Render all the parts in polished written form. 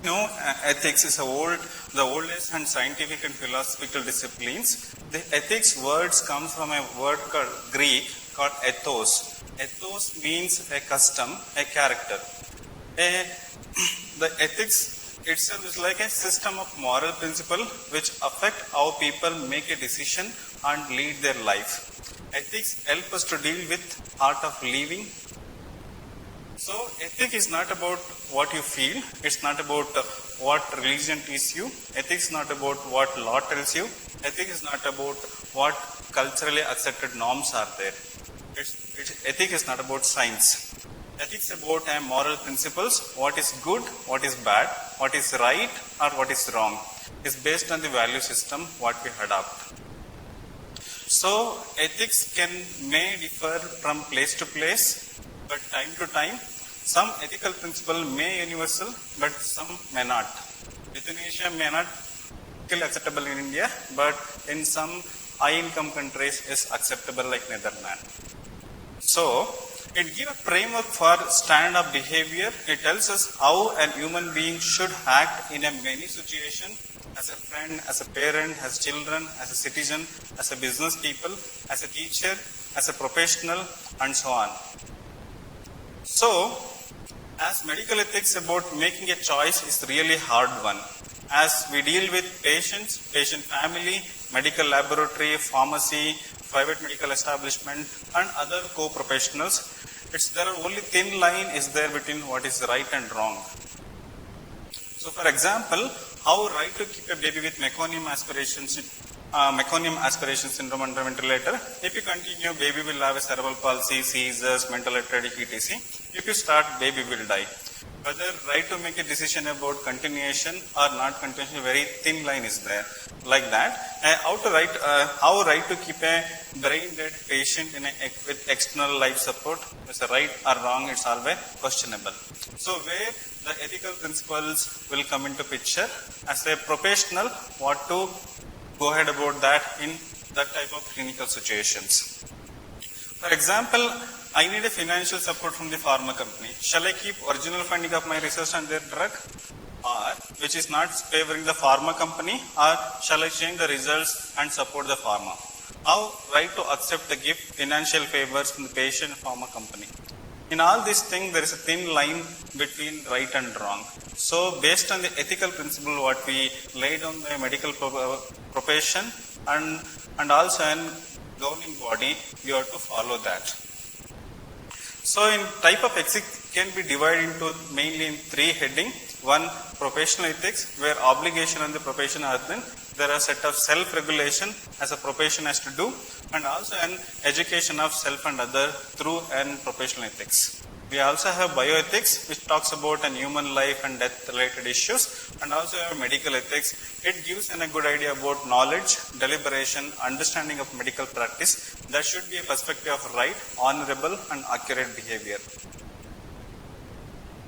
Ethics is the oldest and scientific and philosophical disciplines. The ethics words comes from a word called Greek called ethos. Ethos means a custom, a character. The ethics itself is like a system of moral principle which affect how people make a decision and lead their life. Ethics help us to deal with art of living. So ethics is not about what you feel. It's not about what religion teaches you. Ethics is not about what law tells you. Ethics is not about what culturally accepted norms are there. Ethics is not about science. Ethics is about moral principles. What is good, what is bad, what is right or what is wrong. It's based on the value system what we adopt. So ethics may differ from place to place, but time to time. Some ethical principle may universal, but some may not. Euthanasia may not be acceptable in India, but in some high-income countries is acceptable like Netherlands. So, it gives a framework for standard of behavior. It tells us how a human being should act in a many situations, as a friend, as a parent, as children, as a citizen, as a business people, as a teacher, as a professional, and so on. So, as medical ethics about making a choice is really hard one. As we deal with patients, patient family, medical laboratory, pharmacy, private medical establishment, and other co-professionals, there are only thin line is there between what is right and wrong. So, for example, how right to keep a baby with meconium aspiration syndrome under ventilator. If you continue, baby will have a cerebral palsy, seizures, mental retardation, etc. If you start, baby will die. Whether right to make a decision about continuation or not continuation, very thin line is there. Like that, how right to keep a brain dead patient with external life support, is it right or wrong? It's always questionable. So where the ethical principles will come into picture, as a professional, what to go ahead about that in that type of clinical situations. For example, I need a financial support from the pharma company. Shall I keep original funding of my research on their drug, or which is not favoring the pharma company, or shall I change the results and support the pharma? How right to accept the gift financial favors from the patient pharma company? In all these things, there is a thin line between right and wrong. So, based on the ethical principle, what we laid on the medical profession and also in governing body, you have to follow that. So, in type of ethics can be divided into mainly in three headings. One, professional ethics, where obligation on the profession are then. There are a set of self-regulation as a profession has to do, and also an education of self and other through an professional ethics. We also have bioethics, which talks about an human life and death related issues, and also have medical ethics. It gives a good idea about knowledge, deliberation, understanding of medical practice. That should be a perspective of right, honorable, and accurate behavior.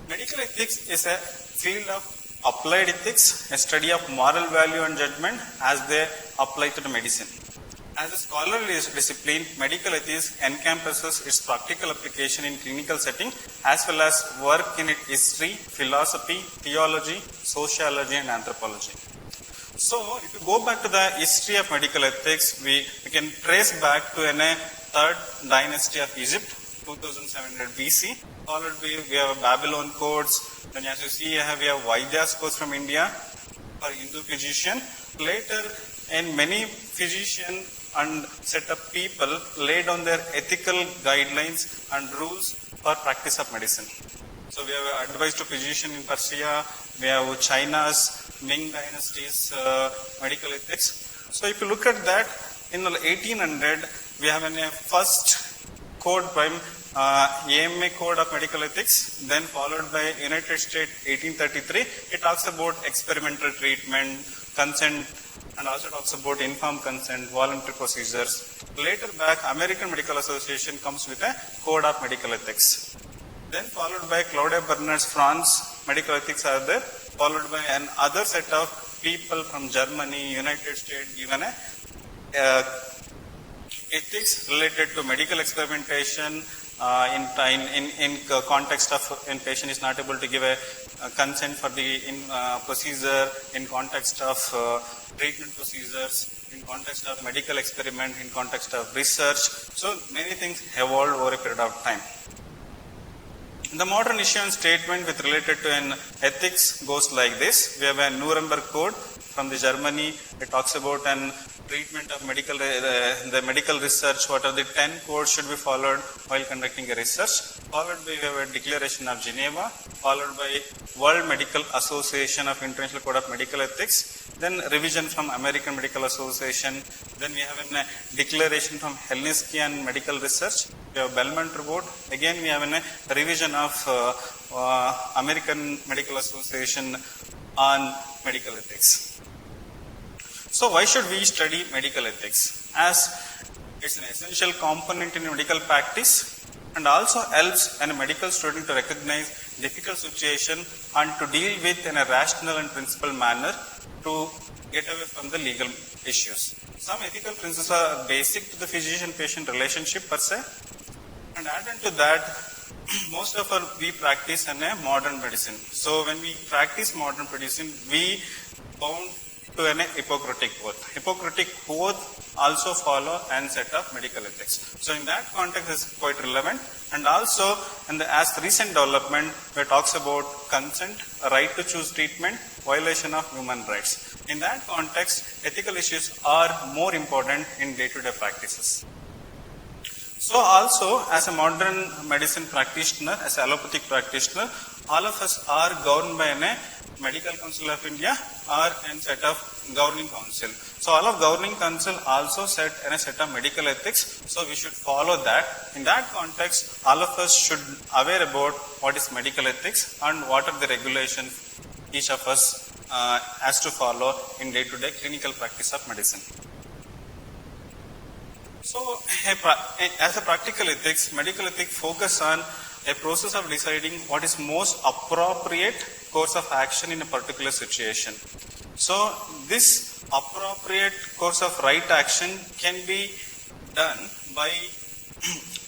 Medical ethics is a field of applied ethics, a study of moral value and judgment as they apply to the medicine. As a scholarly discipline, medical ethics encompasses its practical application in clinical setting as well as work in its history, philosophy, theology, sociology, and anthropology. So, if you go back to the history of medical ethics, we can trace back to a third dynasty of Egypt, 2700 BC, followed by we have Babylon codes. Then as you see, we have Vaidya's codes from India for Hindu physician. Later, in many physicians and set of people laid down their ethical guidelines and rules for practice of medicine. So we have advice to physician in Persia, we have China's Ming dynasty's medical ethics. So if you look at that, in 1800, we have a first code by AMA Code of Medical Ethics, then followed by United States 1833. It talks about experimental treatment, consent, and also talks about informed consent, voluntary procedures. Later back, American Medical Association comes with a Code of Medical Ethics. Then followed by Claude Bernard's France, medical ethics are there, followed by another set of people from Germany, United States, given a ethics related to medical experimentation, in context of in patient is not able to give a consent for the procedure, in context of treatment procedures, in context of medical experiment, in context of research. So many things evolved over a period of time. The modern issuance statement with related to an ethics goes like this. We have a Nuremberg Code from the Germany. It talks about an treatment of medical, the medical research. What are the 10 codes should be followed while conducting a research? Followed by we have a Declaration of Geneva. Followed by World Medical Association of International Code of Medical Ethics. Then revision from American Medical Association. Then we have a declaration from Helsinki and Medical Research. We have Belmont Report. Again, we have a revision of American Medical Association on medical ethics. So why should we study medical ethics? As it's an essential component in medical practice and also helps a medical student to recognize difficult situation and to deal with in a rational and principled manner to get away from the legal issues. Some ethical principles are basic to the physician-patient relationship per se, and added to that, most of we practice in a modern medicine. So when we practice modern medicine, we bound to an Hippocratic Oath. Hippocratic Oath also follow and set of medical ethics. So in that context, is quite relevant. And also, as recent development, where talks about consent, a right to choose treatment, violation of human rights. In that context, ethical issues are more important in day-to-day practices. So also, as a modern medicine practitioner, as an allopathic practitioner, all of us are governed by a Medical Council of India or a set of governing council. So all of governing council also set in a set of medical ethics. So we should follow that. In that context, all of us should aware about what is medical ethics and what are the regulations each of us has to follow in day-to-day clinical practice of medicine. So as a practical ethics, medical ethics focus on a process of deciding what is most appropriate course of action in a particular situation. So this appropriate course of right action can be done by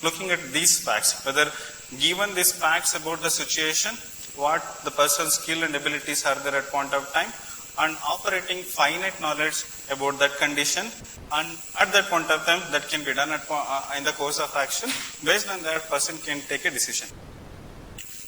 looking at these facts, whether given these facts about the situation, what the person's skill and abilities are there at point of time, and operating finite knowledge about that condition, and at that point of time that can be done in the course of action. Based on that, person can take a decision.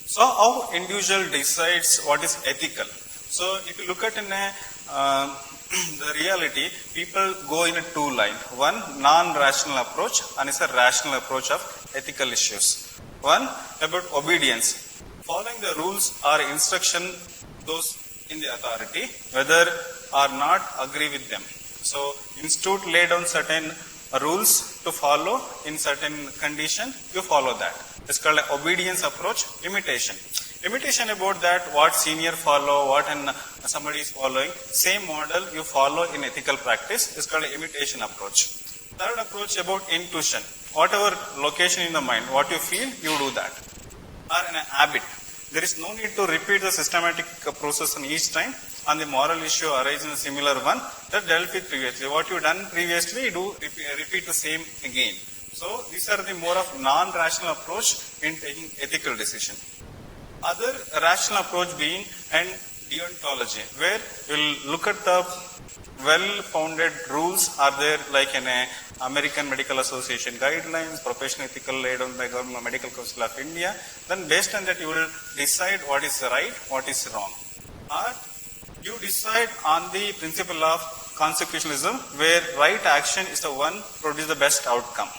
So how individual decides what is ethical? So if you look at in the reality, people go in a two line. One, non-rational approach, and is a rational approach of ethical issues. One, about obedience. Following the rules or instruction, those in the authority, whether or not agree with them. So institute lay down certain rules to follow in certain condition, you follow that. It's called an obedience approach. Imitation. Imitation about that, what senior follow, what somebody is following, same model you follow in ethical practice is called an imitation approach. Third approach about intuition. Whatever location in the mind, what you feel, you do that. Or an habit. There is no need to repeat the systematic process on each time, and the moral issue arises in a similar one that dealt with previously. What you done previously, you do repeat the same again. So these are the more of non-rational approach in taking ethical decision. Other rational approach being an deontology, where we'll look at the well-founded rules are there, like in a American Medical Association guidelines, professional ethical laid down by Government Medical Council of India. Then based on that, you will decide what is right, what is wrong. Or you decide on the principle of consequentialism, where right action is the one produce the best outcome.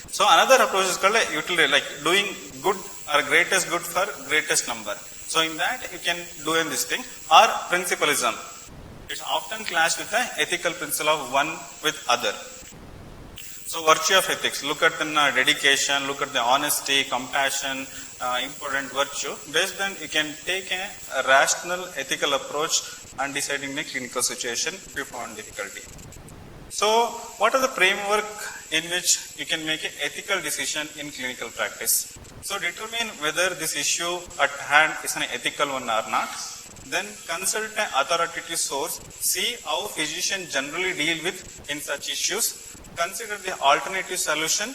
So another approach is called utility, like doing good or greatest good for greatest number. So in that you can do in this thing. Or principalism. It's often clashed with the ethical principle of one with other. So virtue of ethics, look at the dedication, look at the honesty, compassion, important virtue. Based on you can take a rational ethical approach and deciding the clinical situation if you found difficulty. So what are the framework in which you can make an ethical decision in clinical practice? So determine whether this issue at hand is an ethical one or not. Then consult an authoritative source, see how physicians generally deal with in such issues. Consider the alternative solution,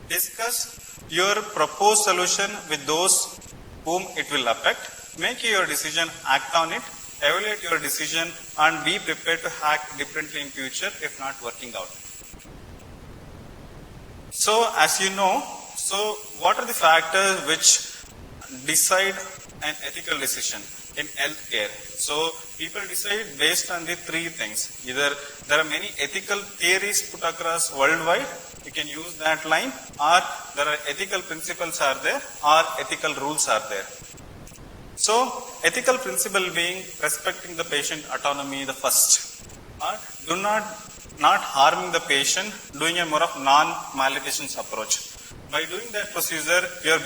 discuss your proposed solution with those whom it will affect, make your decision, act on it, evaluate your decision, and be prepared to act differently in future if not working out. So, as you know, so what are the factors which decide an ethical decision in healthcare? So, people decide based on the three things. Either there are many ethical theories put across worldwide, you can use that line, or there are ethical principles are there, or ethical rules are there. So, ethical principle being respecting the patient autonomy the first, or do not harming the patient, doing a more of non-malfeasance approach. By doing that procedure, you are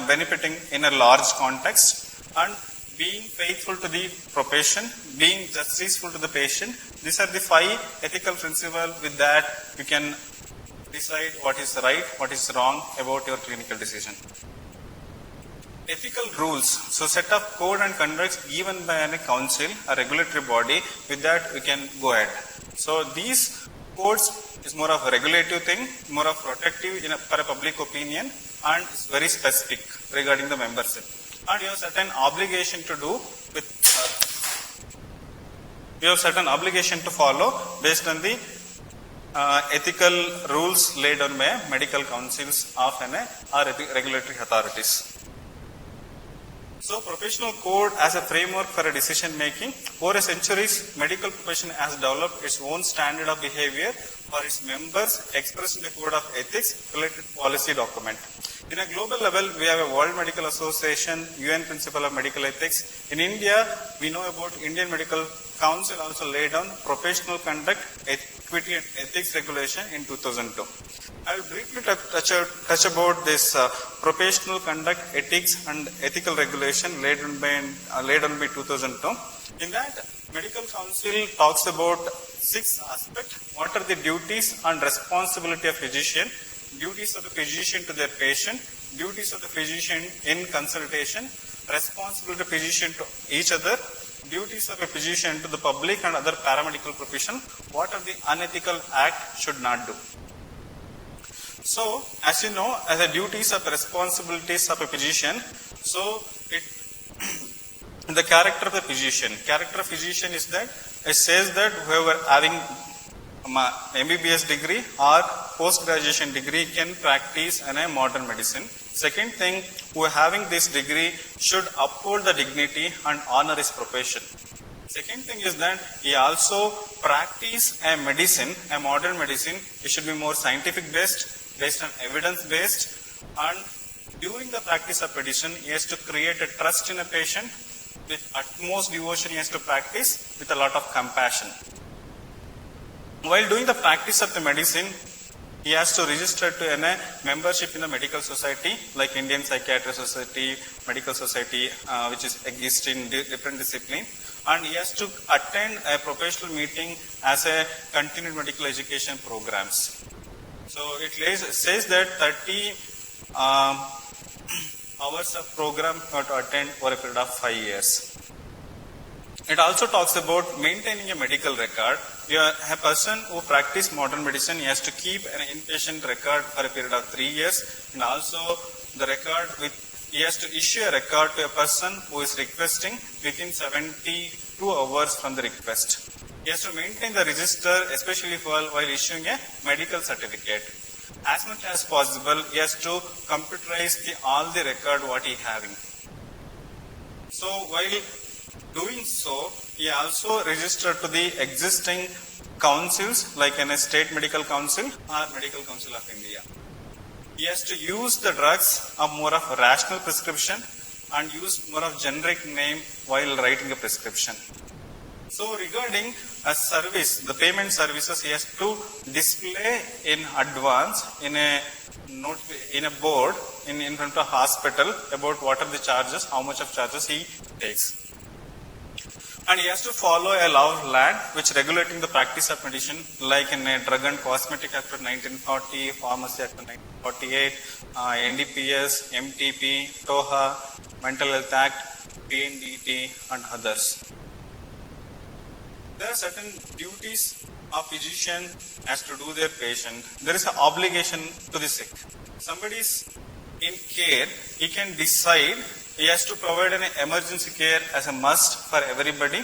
benefiting in a large context, and being faithful to the profession, being justiceful to the patient. These are the 5 ethical principles. With that, you can decide what is right, what is wrong about your clinical decision. Ethical rules. So set up code and conducts given by a council, a regulatory body. With that, we can go ahead. So these codes is more of a regulative thing, more of protective for a public opinion, and it's very specific regarding the membership. And you have certain obligation to do with, you have certain obligation to follow based on the ethical rules laid down by medical councils of or regulatory authorities. So, professional code as a framework for a decision making. Over a centuries, medical profession has developed its own standard of behavior for its members expressed in the code of ethics related policy document. In a global level, we have a World Medical Association, UN Principle of Medical Ethics. In India, we know about Indian Medical Council also laid down Professional Conduct, Equity and Ethics Regulation in 2002. I will briefly touch about this Professional Conduct, Ethics and Ethical Regulation laid down by 2002. In that, Medical Council talks about 6 aspects. What are the duties and responsibility of physician? Duties of the physician to their patient, duties of the physician in consultation, responsibility of the physician to each other, duties of a physician to the public and other paramedical profession. What are the unethical act should not do? So, as you know, as the duties of responsibilities of a physician, so the character of the physician. Character of physician is that it says that whoever having MBBS degree or post-graduation degree can practice in a modern medicine. Second thing, who having this degree should uphold the dignity and honor his profession. Second thing is that he also practice a medicine, a modern medicine. It should be more scientific based on evidence based, and during the practice of medicine, he has to create a trust in a patient. With utmost devotion, he has to practice with a lot of compassion. While doing the practice of the medicine, he has to register to a membership in the medical society like Indian Psychiatric Society, Medical Society, which is exist in different discipline, and he has to attend a professional meeting as a continued medical education programs. So it says that 30 hours of program you have to attend for a period of 5 years. It also talks about maintaining a medical record. A person who practices modern medicine, he has to keep an inpatient record for a period of 3 years, and also the record he has to issue a record to a person who is requesting within 72 hours from the request. He has to maintain the register, especially while issuing a medical certificate. As much as possible, he has to computerize all the record what he having. So while doing so, he also registered to the existing councils like a state medical council or medical council of India. He has to use the drugs of more of a rational prescription and use more of generic name while writing a prescription. So regarding a service, the payment services, he has to display in advance in a board in front of hospital about what are the charges, how much of charges he takes. And he has to follow a law of land which regulating the practice of medicine, like in a Drug and Cosmetic Act of 1940, Pharmacy Act of 1948, NDPS, MTP, TOHA, Mental Health Act, PNDT and others. There are certain duties a physician has to do their patient. There is an obligation to the sick. Somebody is in care, he can decide he has to provide an emergency care as a must for everybody.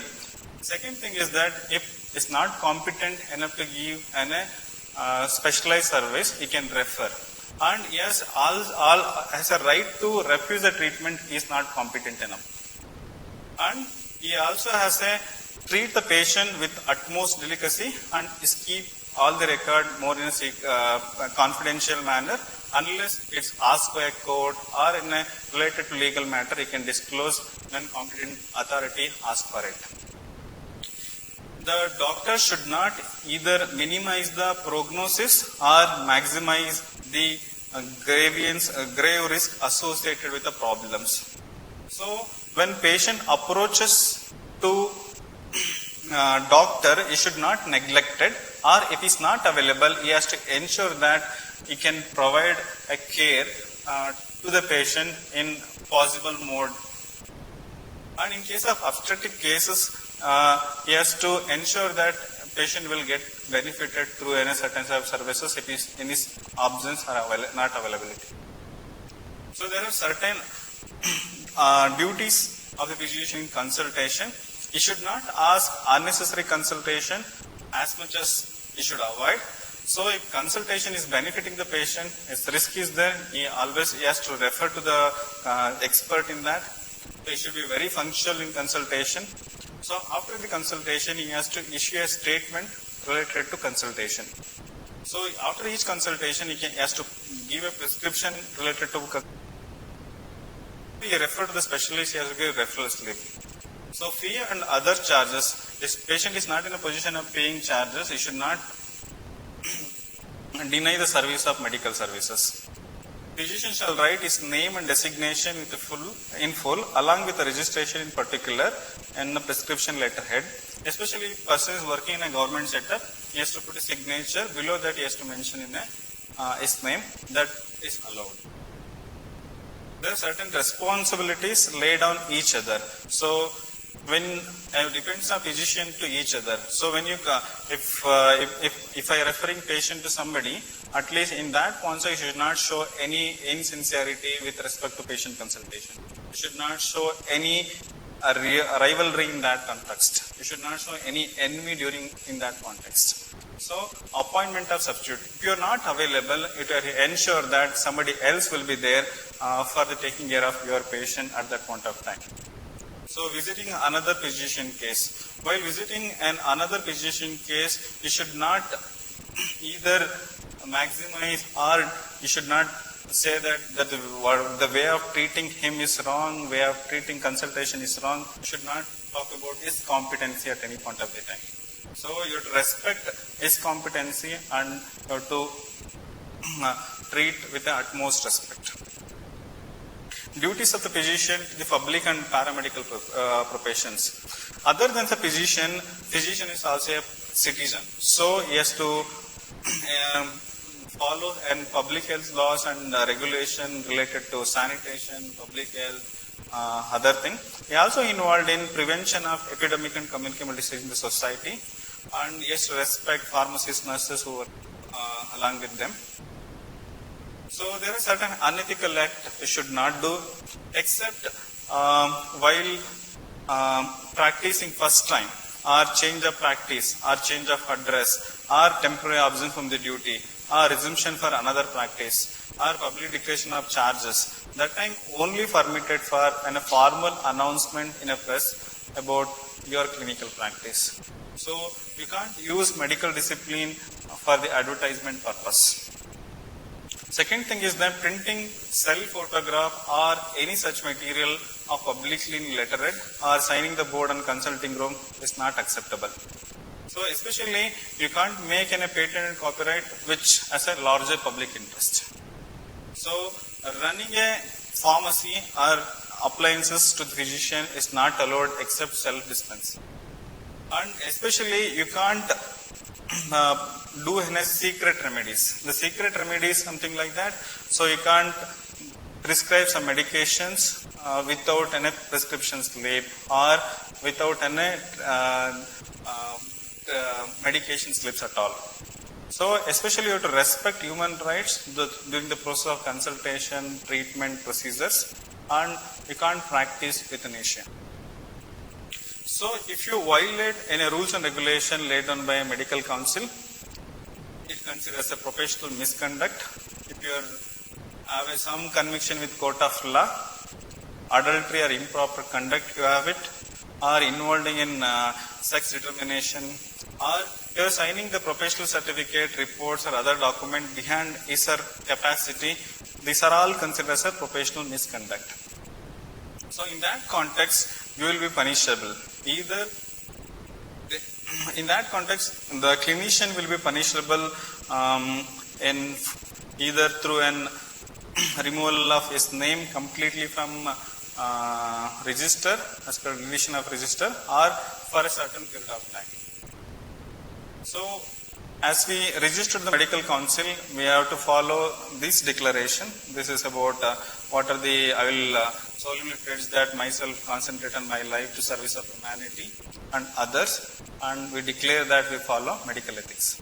Second thing is that if it's not competent enough to give an specialized service, he can refer. And he has has a right to refuse the treatment he is not competent enough. And he also has a treat the patient with utmost delicacy and is keep all the record more in a confidential manner. Unless it's asked by a court or in a related to legal matter, he can disclose when competent authority asks for it. The doctor should not either minimize the prognosis or maximize the grave risk associated with the problems. So when patient approaches to doctor, he should not neglect it, or if he's not available, he has to ensure that he can provide a care to the patient in possible mode. And in case of obstetric cases, he has to ensure that patient will get benefited through any certain set of services if he's in his absence or not availability. So there are certain duties of the physician in consultation. He should not ask unnecessary consultation as much as he should avoid. So if consultation is benefiting the patient, if the risk is there, he has to refer to the expert in that. So he should be very functional in consultation. So after the consultation, he has to issue a statement related to consultation. So after each consultation, he has to give a prescription related to he refer to the specialist, he has to give referral slip. So fee and other charges, if patient is not in a position of paying charges, he should not deny the service of medical services. Physician shall write his name and designation in full along with the registration in particular and the prescription letterhead. Especially if person is working in a government setup, he has to put a signature. Below that he has to mention in his name. That is allowed. There are certain responsibilities laid on each other. So when it depends on physician to each other. So when you if I referring patient to somebody, at least in that context, you should not show any insincerity with respect to patient consultation. You should not show any rivalry in that context. You should not show any envy in that context. So appointment of substitute. If you are not available, you have to ensure that somebody else will be there for the taking care of your patient at that point of time. So visiting another physician case. While visiting another physician case, you should not either maximize or you should not say that the way of treating him is wrong, way of treating consultation is wrong. You should not talk about his competency at any point of the time. So you have to respect his competency and you have to treat with the utmost respect. Duties of the physician, the public and paramedical professions. Other than the physician is also a citizen. So he has to follow and public health laws and regulation related to sanitation, public health, other thing. He also involved in prevention of epidemic and communicable disease in the society, and he has to respect pharmacists, nurses who are along with them. So there are certain unethical acts you should not do, except while practicing first time, or change of practice, or change of address, or temporary absence from the duty, or resumption for another practice, or public declaration of charges. That time only permitted for a formal announcement in a press about your clinical practice. So you can't use medical discipline for the advertisement purpose. Second thing is that printing self-photograph or any such material of publicly lettered or signing the board and consulting room is not acceptable. So especially you can't make any patent and copyright which has a larger public interest. So running a pharmacy or appliances to the physician is not allowed except self-dispense. And especially you can't do any secret remedies. The secret remedy is something like that. So you can't prescribe some medications without any prescription slip or without any medication slips at all. So especially you have to respect human rights during the process of consultation, treatment procedures, and you can't practice euthanasia. So if you violate any rules and regulation laid down by a medical council, it considered as a professional misconduct. If you have some conviction with court of law, adultery or improper conduct you have it, or involving in sex determination, or you are signing the professional certificate, reports or other document behind his or capacity, these are all considered as a professional misconduct. So in that context, you will be punishable. In that context, the clinician will be punishable in either through an removal of his name completely from register, as per deletion of register, or for a certain period of time. So, as we registered the medical council, we have to follow this declaration. This is about what are the, I will solemnly pledge that myself concentrate on my life to service of humanity and others, and we declare that we follow medical ethics.